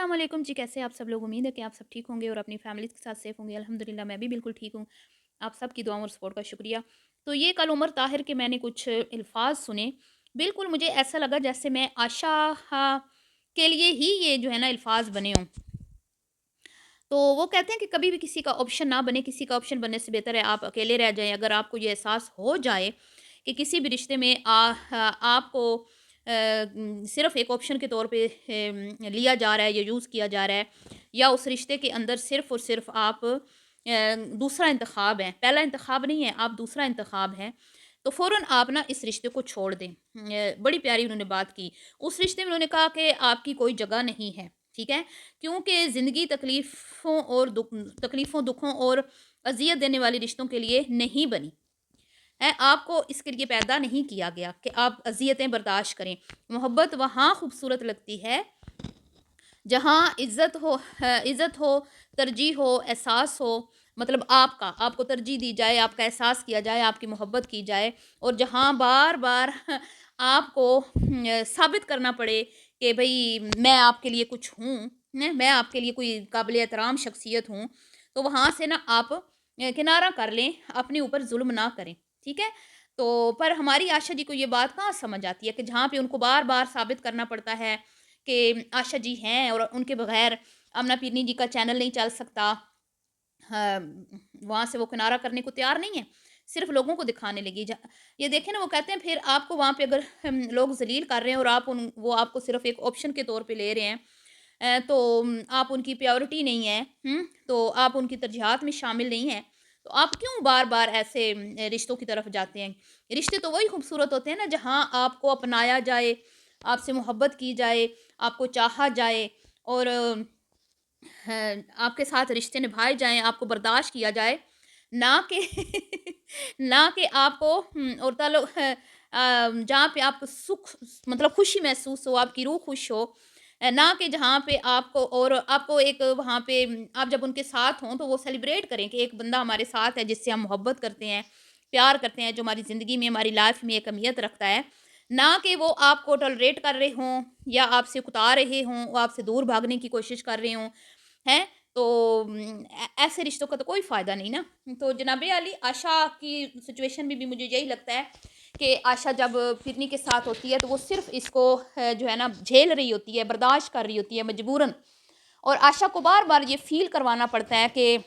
अस्सलाम वालेकुम जी, कैसे हैं आप सब लोग? उम्मीद है कि आप सब ठीक होंगे और अपनी फैमिलीज़ के साथ सेफ होंगे। अल्हम्दुलिल्लाह मैं भी बिल्कुल ठीक हूँ। आप सब की दुआओं और सपोर्ट का शुक्रिया। तो ये कल उमर ताहिर के मैंने कुछ अल्फ़ाज़ सुने, बिल्कुल मुझे ऐसा लगा जैसे मैं आशा के लिए ही ये जो है ना अल्फ़ाज़ बने हों। तो वो कहते हैं कि कभी भी किसी का ऑप्शन ना बने, किसी का ऑप्शन बनने से बेहतर है आप अकेले रह जाएँ। अगर आपको ये एहसास हो जाए कि किसी भी रिश्ते में आपको सिर्फ़ एक ऑप्शन के तौर पे लिया जा रहा है या यूज़ किया जा रहा है, या उस रिश्ते के अंदर सिर्फ़ और सिर्फ़ आप दूसरा इंतख़ाब हैं, पहला इंतख़ाब नहीं है, आप दूसरा इंतख़ाब हैं, तो फ़ौरन आप ना इस रिश्ते को छोड़ दें। बड़ी प्यारी उन्होंने बात की। उस रिश्ते में उन्होंने कहा कि आपकी कोई जगह नहीं है, ठीक है? क्योंकि ज़िंदगी तकलीफ़ों, दुखों और अज़ियत देने वाले रिश्तों के लिए नहीं बनी है। आपको इसके लिए पैदा नहीं किया गया कि आप अज़ियतें बर्दाश्त करें। मोहब्बत वहाँ खूबसूरत लगती है जहाँ इज़्ज़त हो, तरजीह हो, एहसास हो, मतलब आपको तरजीह दी जाए, आपका एहसास किया जाए, आपकी मोहब्बत की जाए, और जहाँ बार-बार आपको साबित करना पड़े कि भई मैं आपके लिए कुछ हूँ, मैं आपके लिए कोई काबिल एहतराम शख्सियत हूँ, तो वहाँ से ना आप किनारा कर लें, अपने ऊपर ज़ुल्म ना करें, ठीक है? तो पर हमारी आशा जी को ये बात कहाँ समझ आती है कि जहाँ पे उनको बार-बार साबित करना पड़ता है कि आशा जी हैं और उनके बगैर आमना पीरनी जी का चैनल नहीं चल सकता। हाँ, वहाँ से वो किनारा करने को तैयार नहीं है, सिर्फ़ लोगों को दिखाने लगी। ये देखें ना, वो कहते हैं फिर आपको वहाँ पे अगर लोग ज़लील कर रहे हैं और वो आपको सिर्फ़ एक ऑप्शन के तौर पे ले रहे हैं, तो आप उनकी प्रायोरिटी नहीं है, तो आप उनकी तरजीहात में शामिल नहीं हैं, तो आप क्यों बार-बार ऐसे रिश्तों की तरफ जाते हैं? रिश्ते तो वही खूबसूरत होते हैं ना जहाँ आपको अपनाया जाए, आपसे मोहब्बत की जाए, आपको चाहा जाए, और आपके साथ रिश्ते निभाए जाएँ, आपको बर्दाश्त किया जाए, ना कि ना कि आपको और जहाँ पे आपको सुख, मतलब खुशी महसूस हो, आपकी रूह खुश हो, ना कि जहाँ पे आपको एक वहाँ पे आप जब उनके साथ हों, तो वो सेलिब्रेट करें कि एक बंदा हमारे साथ है, जिससे हम मोहब्बत करते हैं, प्यार करते हैं, जो हमारी ज़िंदगी में, हमारी लाइफ़ में एक अहमियत रखता है। ना कि वो आपको टॉलरेट कर रहे हों या आपसे उकता रहे हों, वो आपसे दूर भागने की कोशिश कर रहे हों। हैं? तो ऐसे रिश्तों का तो कोई फ़ायदा नहीं ना। तो जनाबे अली आशा की सिचुएशन में भी मुझे यही लगता है कि आशा जब फिरनी के साथ होती है, तो वो सिर्फ़ इसको जो है ना झेल रही होती है, बर्दाश्त कर रही होती है मजबूरन, और आशा को बार-बार ये फ़ील करवाना पड़ता है कि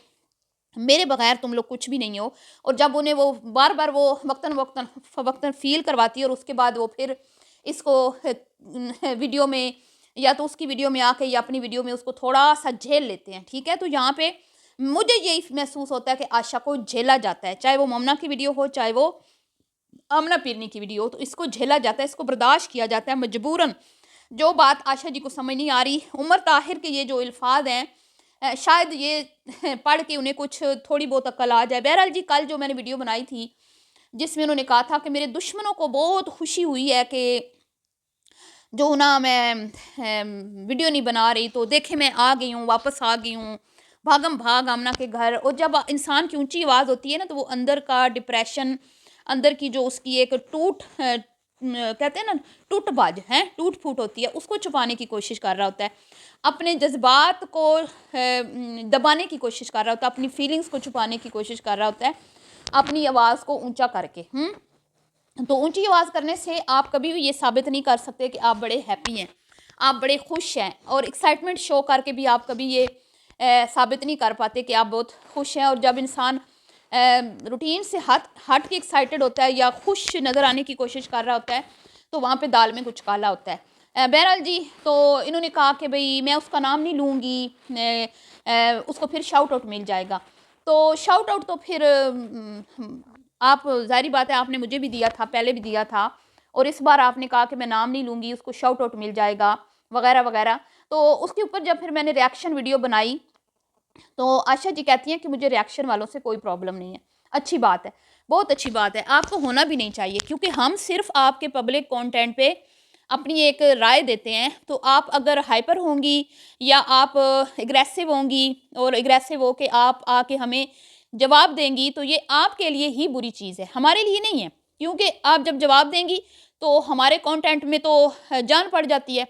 मेरे बगैर तुम लोग कुछ भी नहीं हो। और जब उन्हें वो बार-बार वो वक़्तन फ़ील करवाती है, और उसके बाद वो फिर इसको वीडियो में, या तो उसकी वीडियो में आके या अपनी वीडियो में उसको थोड़ा-सा झेल लेते हैं, ठीक है? तो यहाँ पे मुझे यही महसूस होता है कि आशा को झेला जाता है, चाहे वो मोमना की वीडियो हो, चाहे वो आमना पीरनी की वीडियो हो, तो इसको झेला जाता है, इसको बर्दाश्त किया जाता है मजबूरन। जो बात आशा जी को समझ नहीं आ रही, उमर ताहिर के ये जो अल्फाज हैं, शायद ये पढ़ के उन्हें कुछ थोड़ी बहुत अक्ल आ जाए। बहरहाल जी, कल जो मैंने वीडियो बनाई थी, जिसमें उन्होंने कहा था कि मेरे दुश्मनों को बहुत खुशी हुई है कि जो ना मैं वीडियो नहीं बना रही, तो देखे मैं आ गई हूँ, वापस आ गई हूँ, भागम भाग आमना के घर। और जब इंसान की ऊंची आवाज़ होती है ना, तो वो अंदर का डिप्रेशन, अंदर की जो उसकी एक कहते हैं ना, टूट फूट होती है, उसको छुपाने की कोशिश कर रहा होता है, अपने जज्बात को दबाने की कोशिश कर रहा होता है, अपनी फीलिंग्स को छुपाने की कोशिश कर रहा होता है, अपनी आवाज़ को ऊंचा करके। तो ऊंची आवाज़ करने से आप कभी भी ये साबित नहीं कर सकते कि आप बड़े हैप्पी हैं, आप बड़े खुश हैं, और एक्साइटमेंट शो करके भी आप कभी ये साबित नहीं कर पाते कि आप बहुत खुश हैं। और जब इंसान रूटीन से हट हट के एक्साइटेड होता है या खुश नज़र आने की कोशिश कर रहा होता है, तो वहाँ पे दाल में कुछ काला होता है। बहरहाल जी, तो इन्होंने कहा कि भाई मैं उसका नाम नहीं लूँगी, उसको फिर शाउट आउट मिल जाएगा। तो शाउट आउट तो फिर आप, ज़ाहिर बात है, आपने मुझे भी दिया था, पहले भी दिया था, और इस बार आपने कहा कि मैं नाम नहीं लूँगी, उसको शाउट आउट मिल जाएगा, वगैरह वगैरह। तो उसके ऊपर जब फिर मैंने रिएक्शन वीडियो बनाई, तो आशा जी कहती हैं कि मुझे रिएक्शन वालों से कोई प्रॉब्लम नहीं है। अच्छी बात है, बहुत अच्छी बात है, आपको होना भी नहीं चाहिए, क्योंकि हम सिर्फ़ आपके पब्लिक कंटेंट पे अपनी एक राय देते हैं। तो आप अगर हाइपर होंगी या आप एग्रेसिव होंगी, और एग्रेसिव हो के आप आके हमें जवाब देंगी, तो ये आपके लिए ही बुरी चीज़ है, हमारे लिए नहीं है। क्योंकि आप जब जवाब देंगी, तो हमारे कंटेंट में तो जान पड़ जाती है।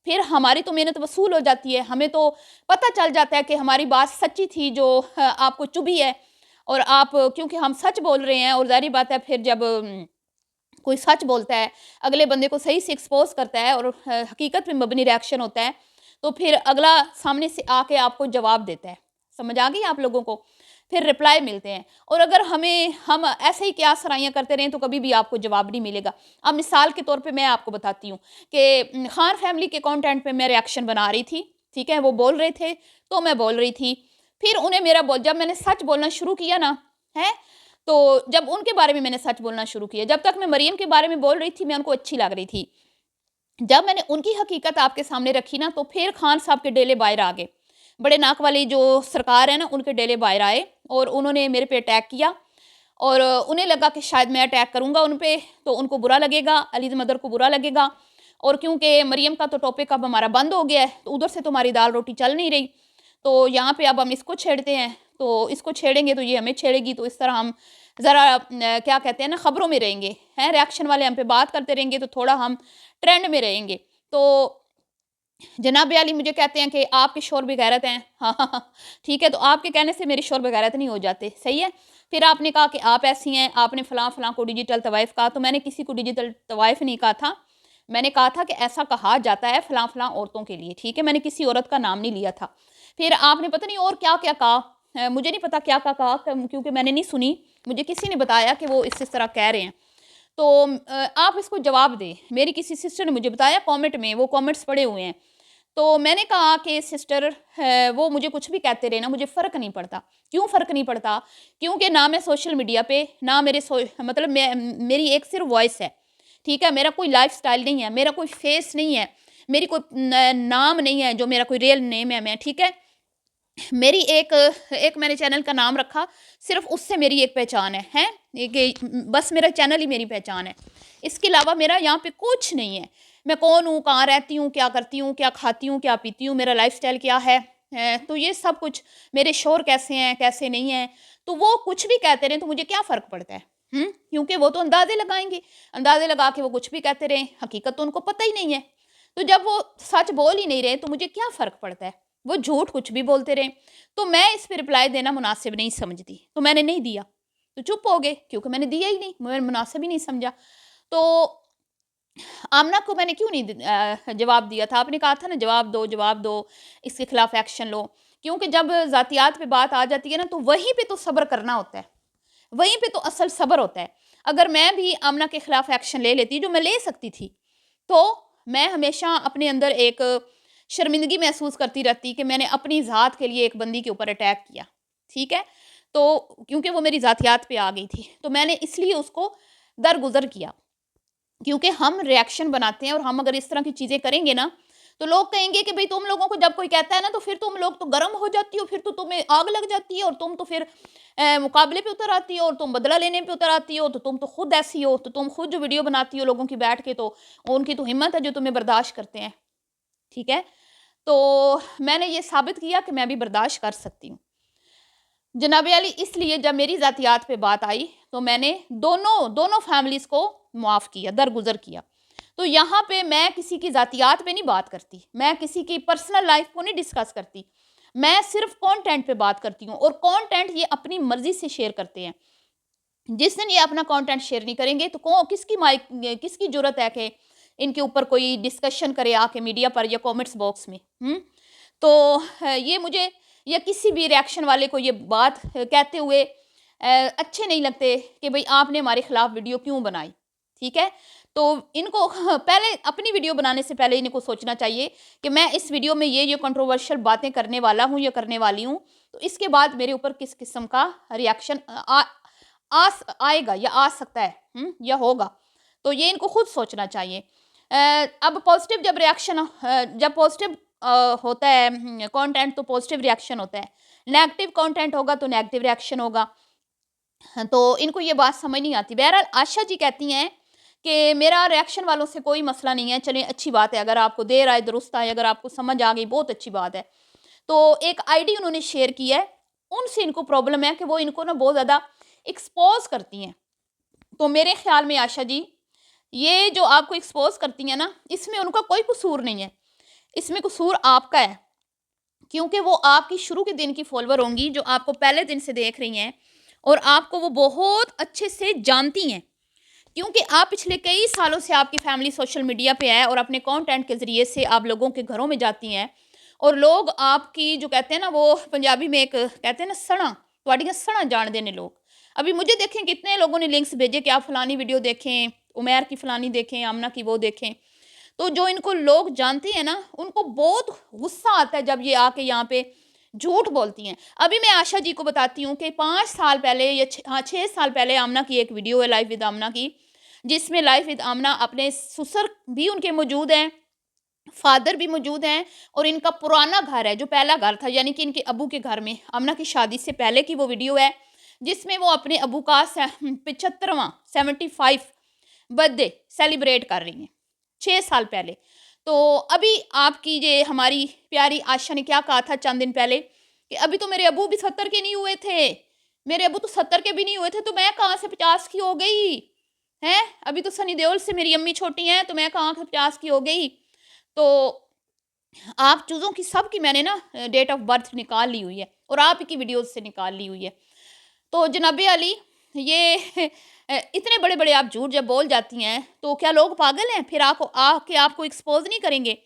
फिर हमारी तो मेहनत वसूल हो जाती है, हमें तो पता चल जाता है कि हमारी बात सच्ची थी जो आपको चुभी है, और आप क्योंकि हम सच बोल रहे हैं, और ज़ाहिर बात है फिर जब कोई सच बोलता है, अगले बंदे को सही से एक्सपोज़ करता है और हकीकत पे मबनी रिएक्शन होता है, तो फिर अगला सामने से आके आपको जवाब देता है। समझ आ गई आप लोगों को? फिर रिप्लाई मिलते हैं, और अगर हम ऐसे ही क़यास-सराहियाँ करते रहें तो कभी भी आपको जवाब नहीं मिलेगा। अब मिसाल के तौर पे मैं आपको बताती हूँ कि खान फैमिली के कंटेंट पे मैं रिएक्शन बना रही थी, ठीक है? वो बोल रहे थे, तो मैं बोल रही थी। फिर उन्हें मेरा बोल जब मैंने सच बोलना शुरू किया ना, हैं? तो जब उनके बारे में मैंने सच बोलना शुरू किया, जब तक मैं मरियम के बारे में बोल रही थी, मैं उनको अच्छी लग रही थी। जब मैंने उनकी हकीकत आपके सामने रखी ना, तो फिर खान साहब के डेले बाहर आ गए। बड़े नाक वाली जो सरकार है ना, उनके डेले बाहर आए और उन्होंने मेरे पे अटैक किया, और उन्हें लगा कि शायद मैं अटैक करूँगा उन पे, तो उनको बुरा लगेगा, अलीज़ मदर को बुरा लगेगा, और क्योंकि मरियम का तो टॉपिक अब हमारा बंद हो गया है, तो उधर से तो हमारी दाल-रोटी चल नहीं रही। तो यहाँ पे अब हम इसको छेड़ते हैं, तो इसको छेड़ेंगे तो ये हमें छेड़ेगी, तो इस तरह हम ज़रा क्या कहते हैं ना, खबरों में रहेंगे, हैं? रिएक्शन वाले हम पे बात करते रहेंगे, तो थोड़ा हम ट्रेंड में रहेंगे। तो जनाब आली मुझे कहते हैं कि आपके शोर बेगैरत हैं। हाँ, हाँ, हाँ, ठीक है, तो आपके कहने से मेरे शोर बेगैरत नहीं हो जाते, सही है। फिर आपने कहा कि आप ऐसी हैं, आपने फलां फलां को डिजिटल तवाइफ कहा, तो मैंने किसी को डिजिटल तवाइफ नहीं कहा था। मैंने कहा था कि ऐसा कहा जाता है फलां फलां औरतों के लिए, ठीक है। मैंने किसी औरत का नाम नहीं लिया था। फिर आपने पता नहीं और क्या क्या कहा, मुझे नहीं पता क्या क्या कहा, क्योंकि मैंने नहीं सुनी, मुझे किसी ने बताया कि वो इस तरह कह रहे हैं। तो आप इसको जवाब दें। मेरी किसी सिस्टर ने मुझे बताया कमेंट में, वो कमेंट्स पड़े हुए हैं। तो मैंने कहा कि सिस्टर वो मुझे कुछ भी कहते रहे ना, मुझे फ़र्क नहीं पड़ता। क्यों फ़र्क नहीं पड़ता? क्योंकि ना मैं सोशल मीडिया पे, ना मेरे मतलब मेरी एक सिर्फ़ वॉइस है, ठीक है? मेरा कोई लाइफ़स्टाइल नहीं है, मेरा कोई फ़ेस नहीं है, मेरी कोई नाम नहीं है जो मेरा कोई रियल नेम है, मैं ठीक है? मेरी एक एक मैंने चैनल का नाम रखा, सिर्फ़ उससे मेरी एक पहचान है, हैं? ये कि बस मेरा चैनल ही मेरी पहचान है। इसके अलावा मेरा यहाँ पे कुछ नहीं है। मैं कौन हूँ, कहाँ रहती हूँ, क्या करती हूँ, क्या खाती हूँ, क्या पीती हूँ, मेरा लाइफ़स्टाइल क्या है, तो ये सब कुछ, मेरे शौहर कैसे हैं, कैसे नहीं हैं, तो वो कुछ भी कहते रहें तो मुझे क्या फ़र्क पड़ता है? हुँ? क्योंकि वो तो अंदाज़े लगाएँगे, अंदाज़े लगा के वो कुछ भी कहते रहें, हकीकत तो उनको पता ही नहीं है। तो जब वो सच बोल ही नहीं रहे तो मुझे क्या फ़र्क पड़ता है? वो झूठ कुछ भी बोलते रहें। तो मैं इस पे रिप्लाई देना मुनासिब नहीं समझती, तो मैंने नहीं दिया। तो चुप हो गए, क्योंकि मैंने दिया ही नहीं, मैंने मुनासिब ही नहीं समझा। तो आमना को मैंने क्यों नहीं जवाब दिया था? आपने कहा था ना जवाब दो, इसके खिलाफ एक्शन लो। क्योंकि जब ज़ातियात पे बात आ जाती है ना, तो वहीं पे तो सब्र करना होता है। वहीं पे तो असल सब्र होता है। अगर मैं भी आमना के खिलाफ एक्शन ले लेती, जो मैं ले सकती थी, तो मैं हमेशा अपने अंदर एक शर्मिंदगी महसूस करती रहती कि मैंने अपनी ज़ात के लिए एक बंदी के ऊपर अटैक किया, ठीक है? तो क्योंकि वो मेरी ज़ातियात पे आ गई थी, तो मैंने इसलिए उसको दरगुज़र किया। क्योंकि हम रिएक्शन बनाते हैं, और हम अगर इस तरह की चीज़ें करेंगे ना, तो लोग कहेंगे कि भई तुम लोगों को जब कोई कहता है ना, तो फिर तुम लोग तो गर्म हो जाती हो, फिर तो तुम्हें आग लग जाती है, और तुम तो फिर मुकाबले पे उतर आती हो, और तुम बदला लेने पे उतर आती हो, तो तुम तो खुद ऐसी हो, तो तुम खुद जो वीडियो बनाती हो लोगों की बैठ के, तो उनकी तो हिम्मत है जो तुम्हें बर्दाश्त करते हैं, ठीक है? तो मैंने ये साबित किया कि मैं भी बर्दाश्त कर सकती हूँ। जनाब अली, इसलिए जब मेरी ज़ातियात पे बात आई, तो मैंने दोनों फैमिलीज़ को मुआफ़ किया, दरगुज़र किया। तो यहाँ पे मैं किसी की ज़ातियात पे नहीं बात करती, मैं किसी की पर्सनल लाइफ़ को नहीं डिस्कस करती। मैं सिर्फ़ कंटेंट पे बात करती हूँ, और कंटेंट ये अपनी मर्ज़ी से शेयर करते हैं। जिस दिन ये अपना कंटेंट शेयर नहीं करेंगे, तो किसकी ज़रूरत है कि इनके ऊपर कोई डिस्कशन करे आके मीडिया पर या कमेंट्स बॉक्स में, हुँ? तो ये मुझे या किसी भी रिएक्शन वाले को ये बात कहते हुए अच्छे नहीं लगते कि भई आपने हमारे खिलाफ वीडियो क्यों बनाई, ठीक है? तो इनको पहले अपनी वीडियो बनाने से पहले इनको सोचना चाहिए कि मैं इस वीडियो में ये कंट्रोवर्शियल बातें करने वाला हूँ या करने वाली हूँ, तो इसके बाद मेरे ऊपर किस किस्म का रिएक्शन आएगा या आ सकता है, या होगा। तो ये इनको खुद सोचना चाहिए। अब पॉजिटिव जब पॉजिटिव होता है कंटेंट, तो पॉजिटिव रिएक्शन होता है। नेगेटिव कंटेंट होगा तो नेगेटिव रिएक्शन होगा। हाँ, तो इनको ये बात समझ नहीं आती। बहरहाल आशा जी कहती हैं कि मेरा रिएक्शन वालों से कोई मसला नहीं है, चलिए अच्छी बात है, अगर आपको देर आए दुरुस्त आए, अगर आपको समझ आ गई बहुत अच्छी बात है। तो एक आईडी उन्होंने शेयर की है, उनसे इनको प्रॉब्लम है कि वो इनको ना बहुत ज़्यादा एक्सपोज़ करती हैं। तो मेरे ख़्याल में आशा जी, ये जो आपको एक्सपोज़ करती हैं ना, इसमें उनका कोई कसूर नहीं है। इसमें कसूर आपका है, क्योंकि वो आपकी शुरू के दिन की फॉलोवर होंगी जो आपको पहले दिन से देख रही हैं और आपको वो बहुत अच्छे से जानती हैं, क्योंकि आप पिछले कई सालों से आपकी फैमिली सोशल मीडिया पे है और अपने कंटेंट के ज़रिए से आप लोगों के घरों में जाती हैं और लोग आपकी जो कहते हैं ना, वो पंजाबी में एक कहते हैं ना सड़ा, तुहाड़ियां सड़ा जान देने लोग। अभी मुझे देखें कितने लोगों ने लिंक्स भेजे कि आप फलानी वीडियो देखें, उमैर की फलानी देखें, आमना की वो देखें। तो जो इनको लोग जानते हैं ना, उनको बहुत गुस्सा आता है जब ये आके यहाँ पे झूठ बोलती हैं। अभी मैं आशा जी को बताती हूँ कि 5 साल पहले या 6 साल पहले आमना की एक वीडियो है लाइव विद आमना की, जिसमें लाइव विद आमना अपने ससुर भी उनके मौजूद हैं, फादर भी मौजूद हैं और इनका पुराना घर है जो पहला घर था, यानी कि इनके अबू के घर में आमना की शादी से पहले की वो वीडियो है, जिसमें वो अपने अबू का 75वां 75 बर्थडे सेलिब्रेट कर रही हैं 6 साल पहले। तो अभी आपकी ये हमारी प्यारी आशा ने क्या कहा था चंद दिन पहले कि अभी तो मेरे अबू भी 70 के नहीं हुए थे, मेरे अबू तो 70 के भी नहीं हुए थे, तो मैं कहाँ से 50 की हो गई हैं? अभी तो सनी देओल से मेरी अम्मी छोटी हैं, तो मैं कहाँ से 50 की हो गई। तो आप चूज़ों की सब की मैंने ना डेट ऑफ बर्थ निकाल ली हुई है और आप ही की वीडियोज़ से निकाल ली हुई है। तो जनाब अली, ये इतने बड़े-बड़े आप झूठ जब बोल जाती हैं, तो क्या लोग पागल हैं? फिर आको आके आपको एक्सपोज़ नहीं करेंगे?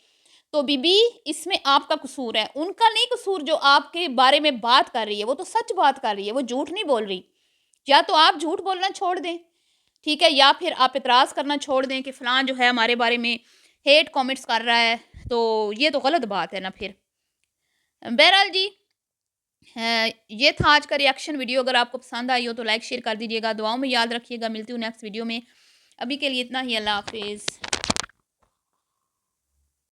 तो बीबी, इसमें आपका कसूर है, उनका नहीं कसूर जो आपके बारे में बात कर रही है, वो तो सच बात कर रही है, वो झूठ नहीं बोल रही। या तो आप झूठ बोलना छोड़ दें, ठीक है? या फिर आप इतराज़ करना छोड़ दें कि फ़लाँ जो है हमारे बारे में हेट कमेंट्स कर रहा है, तो ये तो गलत बात है ना फिर। बहरहाल जी, ये था आज का रिएक्शन वीडियो। अगर आपको पसंद आई हो तो लाइक शेयर कर दीजिएगा, दुआओं में याद रखिएगा। मिलती हूँ नेक्स्ट वीडियो में। अभी के लिए इतना ही, अल्लाह हाफ़िज़।